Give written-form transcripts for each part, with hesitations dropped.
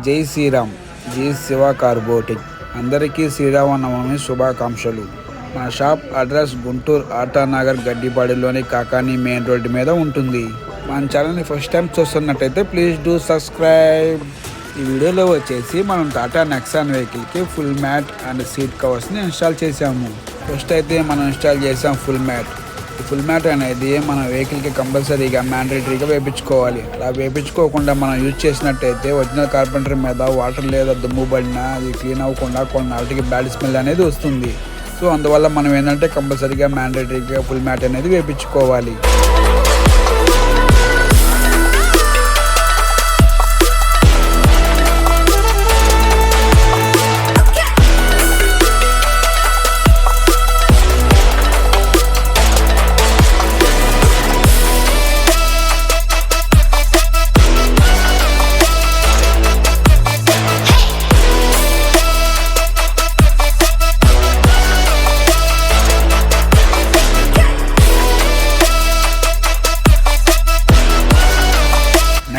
జై శ్రీరామ్. జై శివ కార్బోటిక్. అందరికీ శ్రీరామనవమి శుభాకాంక్షలు. మా షాప్ అడ్రస్ గుంటూరు ఆటానగర్ గడ్డిపాడిలోని కాకాని మెయిన్ రోడ్డు మీద ఉంటుంది. మన ఛానల్ని ఫస్ట్ టైం చూస్తున్నట్టయితే ప్లీజ్ డూ సబ్స్క్రైబ్. ఈ వీడియోలో వచ్చేసి మనం టాటా నెక్సాన్ వెహికల్కి ఫుల్ మ్యాట్ అండ్ సీట్ కవర్స్ని ఇన్స్టాల్ చేసాము. ఫస్ట్ అయితే మనం ఇన్స్టాల్ చేసాం ఫుల్ మ్యాట్. ఈ ఫుల్ మ్యాట్ అనేది మన వెహికల్కి కంపల్సరీగా మ్యాండేటరీగా వేయించుకోవాలి. అలా వేయించుకోకుండా మనం యూజ్ చేసినట్టయితే ఒరిజినల్ కార్పెంటర్ మీద వాటర్ లేదా దుమ్ము పడినా అది క్లీన్ అవ్వకుండా కొన్నాళ్ళకి బ్యాడ్ స్మెల్ అనేది వస్తుంది. సో అందువల్ల మనం ఏంటంటే కంపల్సరీగా మ్యాండేటరీగా ఫుల్ మ్యాట్ అనేది వేయించుకోవాలి.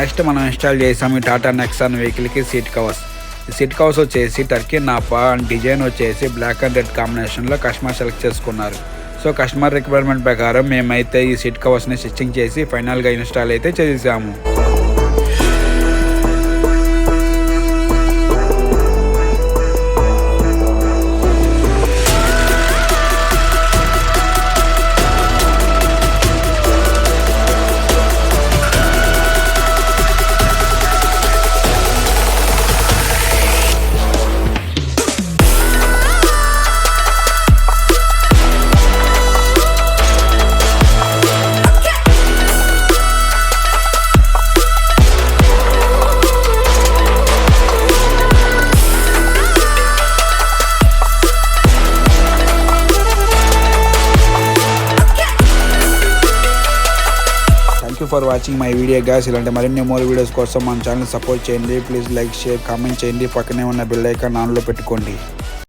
నెక్స్ట్ మనం ఇన్స్టాల్ చేసాము ఈ టాటా నెక్సాన్ వెహికల్కి సీట్ కవర్స్. ఈ సీట్ కవర్స్ వచ్చేసి టర్కీ నాపా అండ్ డిజైన్ వచ్చేసి బ్లాక్ అండ్ రెడ్ కాంబినేషన్లో కస్టమర్ సెలెక్ట్ చేసుకున్నారు. సో కస్టమర్ రిక్వైర్మెంట్ ప్రకారం మేమైతే ఈ సీట్ కవర్స్ని స్టిచ్చింగ్ చేసి ఫైనల్గా ఇన్స్టాల్ అయితే చేసాము. For watching my video guys. ఇలాంటి మరిన్ని మోర్ వీడియోస్ కోసం మన ఛానల్ సపోర్ట్ చేయండి. ప్లీజ్ లైక్, షేర్, కామెంట్ చేయండి. పక్కనే ఉన్న బెల్ ఐకాన్ ఆన్లో పెట్టుకోండి.